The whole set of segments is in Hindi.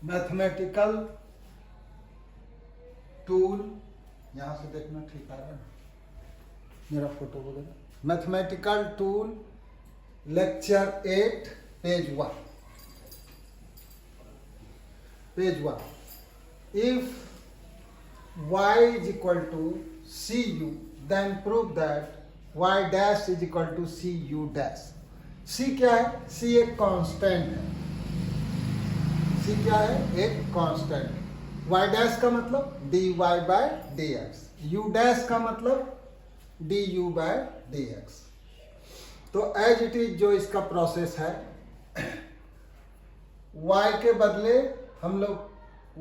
मैथमेटिकल टूल, यहाँ से देखना ठीक आ रहा है मेरा फोटो वगैरह। Mathematical tool lecture 8 page 1। If y is equal to cu, then prove that y dash is equal to cu dash। c क्या है? c एक कांस्टेंट है। c क्या है? एक कांस्टेंट है। y डैश का मतलब dy by dx, u dash का मतलब du बाय dx। तो एज इट इज जो इसका प्रोसेस है, y के बदले हम लोग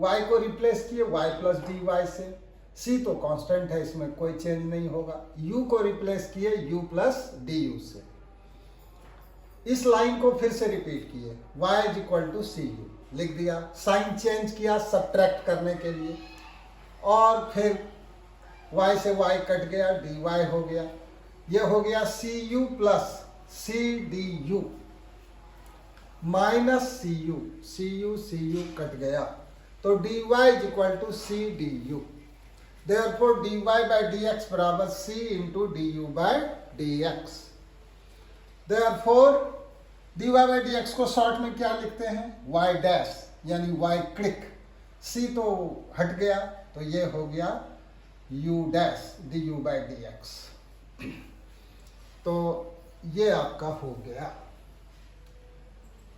y को रिप्लेस किए y प्लस dy से। c तो कांस्टेंट है, इसमें कोई चेंज नहीं होगा। u को रिप्लेस किए u प्लस du से। इस लाइन को फिर से रिपीट किए, y is equal to c u लिख दिया, साइन चेंज किया सब्ट्रैक्ट करने के लिए, और फिर y से y कट गया, dy हो गया। ये हो गया C U plus C D U minus C U cut गया, तो dy is equal to C D U. Therefore dy by dx बराबर c into D U by dx। Therefore dy by dx को शॉर्ट में क्या लिखते हैं? y डैश यानी y क्लिक। c तो हट गया, तो ये हो गया u dash du by dx। तो ये आपका हो गया।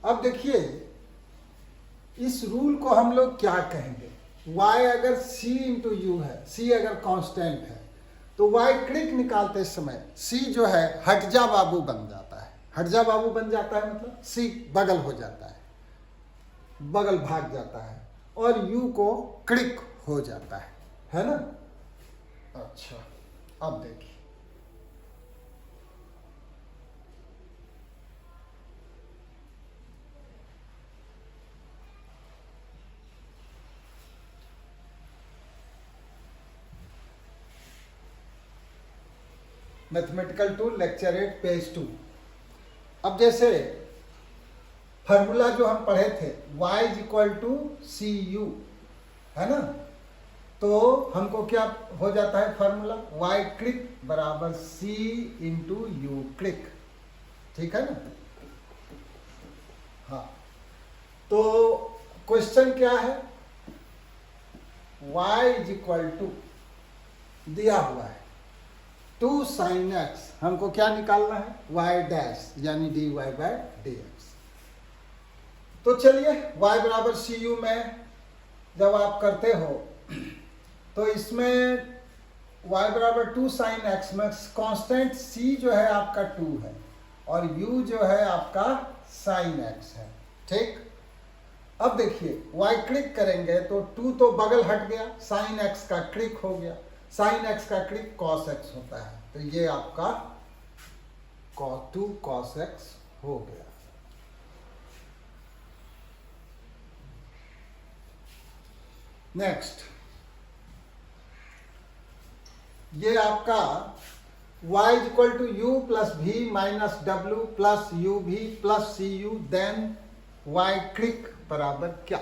अब देखिए इस रूल को हम लोग क्या कहेंगे? y अगर c इंटू यू है, c अगर कांस्टेंट है, तो y क्लिक निकालते समय c जो है हट जा बाबू बन जाता है। हट जा बाबू बन जाता है मतलब c बगल हो जाता है, बगल भाग जाता है, और u को क्लिक हो जाता है ना? अच्छा, अब देखिए मैथमेटिकल टूल लेक्चर 8 पेज 2। अब जैसे फॉर्मूला जो हम पढ़े थे y is equal to c u, है ना? तो हमको क्या हो जाता है फॉर्मूला? y क्लिक बराबर c इंटू यू क्लिक, ठीक है ना? हाँ, तो क्वेश्चन क्या है? y इज इक्वल टू दिया हुआ है 2 sin x, हमको क्या निकालना है? y डैश यानी dy बाय dx। तो चलिए y बराबर सी यू में जब आप करते हो तो इसमें y बराबर 2 sin x में कांस्टेंट c जो है आपका 2 है और u जो है आपका sin x है, ठीक? अब देखिए y क्लिक करेंगे तो 2 तो बगल हट गया, sin x का क्लिक हो गया, sin x का क्लिक cos x होता है, तो ये आपका cos 2 cos x हो गया। नेक्स्ट, ये आपका y is equal to u plus v minus डब्ल्यू plus u v plus c u, then y क्लिक बराबर क्या?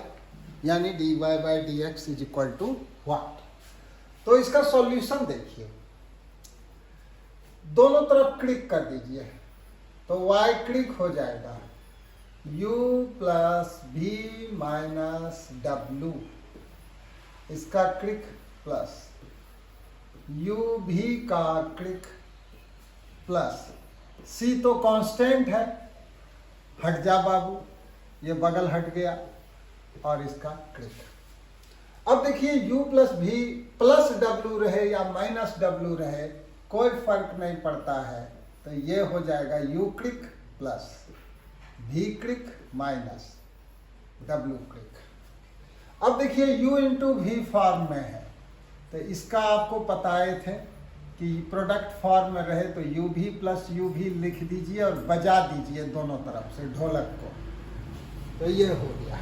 यानी dy by dx is equal to what? तो इसका सॉल्यूशन देखिए, दोनों तरफ क्लिक कर दीजिए, तो y क्लिक हो जाएगा u plus v minus W, इसका क्लिक प्लस u भी का क्लिक प्लस c तो कांस्टेंट है, हट जा बाबू, ये बगल हट गया, और इसका क्लिक। अब देखिए u प्लस भी प्लस डब्ल्यू रहे या माइनस डब्ल्यू रहे कोई फर्क नहीं पड़ता है, तो ये हो जाएगा u क्लिक प्लस भी क्लिक माइनस डब्ल्यू क्लिक। अब देखिए u इंटू भी फॉर्म में है, तो इसका आपको बताए थे कि प्रोडक्ट फॉर्म में रहे तो u भी प्लस u भी लिख दीजिए और बजा दीजिए दोनों तरफ से ढोलक को, तो ये हो गया,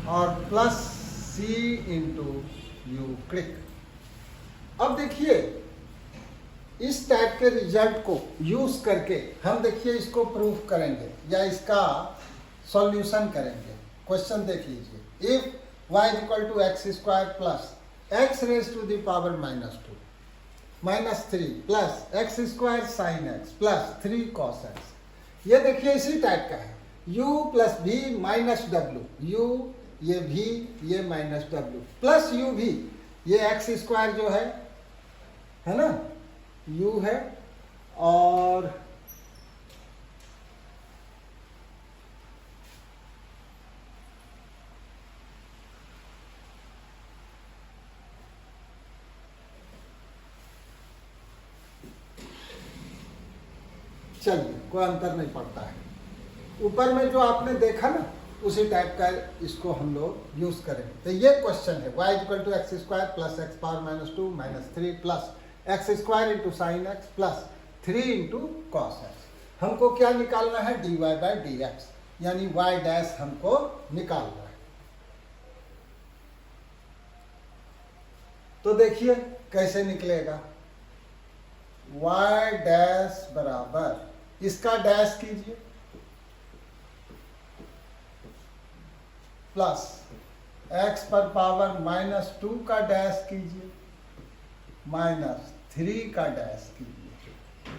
और plus c into u click. अब देखिए इस टाइप के रिजल्ट को यूज करके हम देखिए इसको प्रूफ करेंगे या इसका सॉल्यूशन करेंगे। क्वेश्चन देख लीजिए, if y is equal to x square plus x raise to the power -2 -3 plus x square sine x plus 3 cos x. ये देखिए इसी टाइप का है, u प्लस भी माइनस डब्ल्यू, यू ये भी ये माइनस डब्ल्यू प्लस यू भी, ये एक्स स्क्वायर जो है ना, u है, और चलिए कोई अंतर नहीं पड़ता है, ऊपर में जो आपने देखा ना उसी टाइप का इसको हम लोग यूज करेंगे। तो ये क्वेश्चन है, y equal to x square plus x power -2 -3 plus x square into sine x plus 3 into cos x. हमको क्या निकालना है, dy बाई डी एक्स, यानी y डैश हमको निकालना है। तो देखिए कैसे निकलेगा, y डैश बराबर, इसका डैश कीजिए प्लस x पर पावर -2 का डैश कीजिए -3 का डैश कीजिए,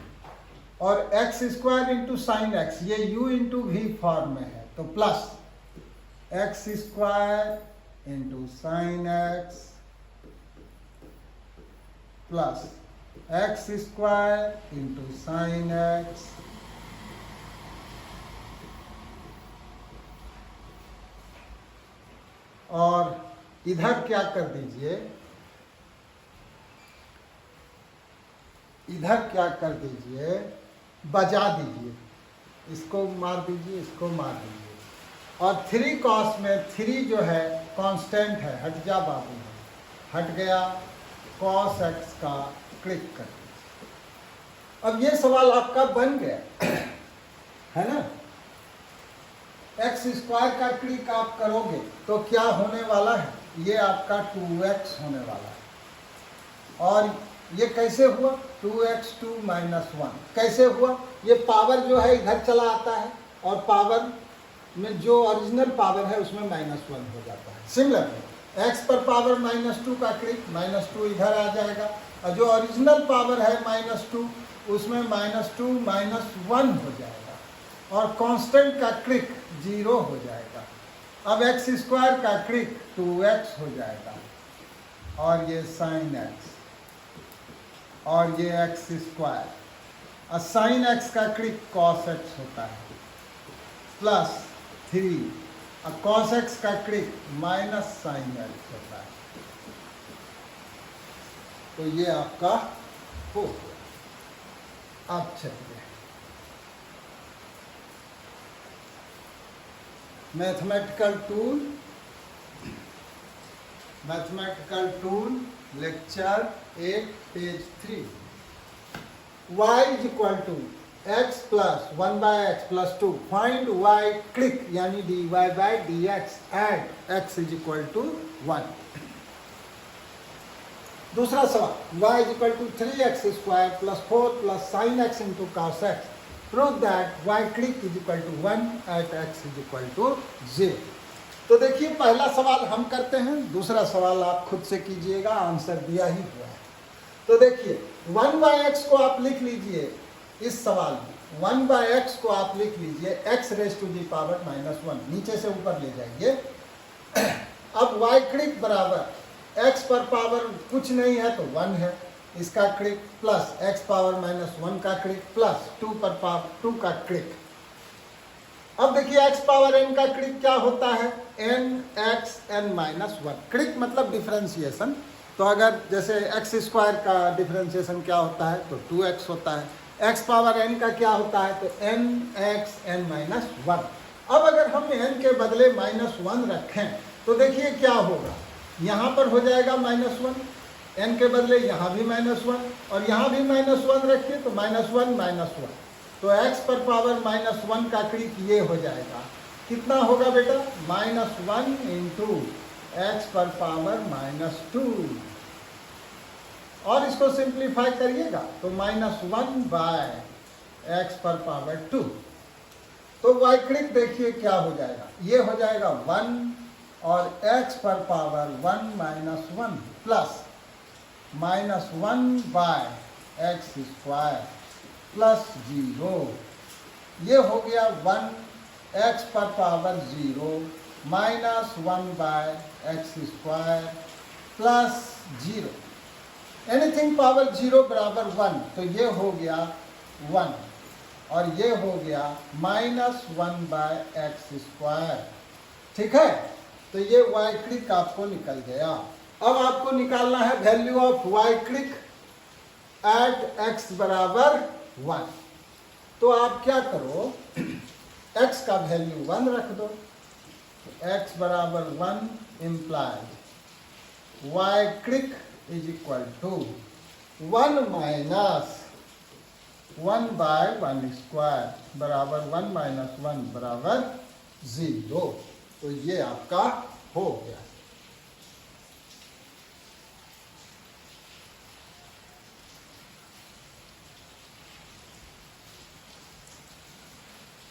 और x square into sine x, ये u इंटू भी फॉर्म में है, तो plus x square into sine x plus x square into sine x और इधर क्या कर दीजिए, इधर क्या कर दीजिए, बजा दीजिए, इसको मार दीजिए, इसको मार दीजिए, और 3 कॉस में 3 जो है कांस्टेंट है, हट जा बाबू, हट गया, कॉस एक्स का क्लिक कर दीजिए। अब ये सवाल आपका बन गया है ना, एक्स स्क्वायर का क्लिक आप करोगे तो क्या होने वाला है, ये आपका 2x होने वाला है, और ये कैसे हुआ, 2x2 -1 कैसे हुआ, ये पावर जो है इधर चला आता है, और पावर में जो ओरिजिनल पावर है उसमें -1 हो जाता है। सिमिलरली x पर पावर -2 का क्लिक, -2 इधर आ जाएगा, और जो ओरिजिनल पावर है -2 उसमें -2 -1 हो जाएगा, और कांस्टेंट का क्लिक 0 हो जाएगा। अब एक्स स्क्वायर का क्लिक 2x हो जाएगा, और ये साइन एक्स, और ये एक्स स्क्वायर, और साइन एक्स का क्लिक कॉस एक्स होता है प्लस 3, और कॉस एक्स का क्लिक माइनस साइन एक्स होता है। तो ये आपका हो गया। अब चलिए mathematical tool lecture 8 page 3, y is equal to x plus 1/x plus 2, find y क्लिक यानी dy by d x at x is equal to 1। दूसरा सवाल, y is equal to 3x square plus 4 plus sine x into cos x, prove that y क्लिक is equal to 1 at x is equal to 0। तो देखिए पहला सवाल हम करते हैं, दूसरा सवाल आप खुद से कीजिएगा, आंसर दिया ही हुआ है। तो देखिए 1/x को आप लिख लीजिए, इस सवाल में 1/x को आप लिख लीजिए x raise to the power -1, नीचे से ऊपर ले जाइए। अब y क्लिक बराबर x पर पावर कुछ नहीं है तो 1 है, इसका क्लिक प्लस x पावर -1 का क्लिक प्लस 2 पर पावर 2 का क्लिक। अब देखिए x पावर n का क्लिक क्या होता है, n(x(n-1), क्लिक मतलब डिफरेंशिएशन। तो अगर जैसे x स्क्वायर का डिफरेंशिएशन क्या होता है तो 2x होता है, x पावर n का क्या होता है तो n(x(n-1). अब अगर हम n के बदले -1 रखें तो देखिए क्या होगा, यहाँ पर हो जाएगा -1, n के बदले यहाँ भी -1, और यहाँ भी -1 रखिए तो -1 -1, तो x पर पावर -1 का क्लिक ये हो जाएगा, कितना होगा बेटा, -1 इंटू x पर पावर -2, और इसको सिंप्लीफाई करिएगा तो -1 बाय x पर पावर 2। तो y क्रिक देखिए क्या हो जाएगा, ये हो जाएगा 1 और x पर power 1 minus 1 plus minus 1 by x square plus 0, ये हो गया 1 x पर power 0 minus 1 by x square plus 0, anything power 0 बराबर 1, तो ये हो गया 1 और ये हो गया माइनस 1 बाय एक्स स्क्वायर। ठीक है, तो ये y क्रिक आपको निकल गया। अब आपको निकालना है वैल्यू ऑफ y क्रिक एट x बराबर 1। तो आप क्या करो, x का वैल्यू 1 रख दो, x बराबर 1 इम्प्लाइज y क्रिक is equal to 1 minus 1 by 1 square बराबर 1 माइनस 1 बराबर 0। तो ये आपका हो गया।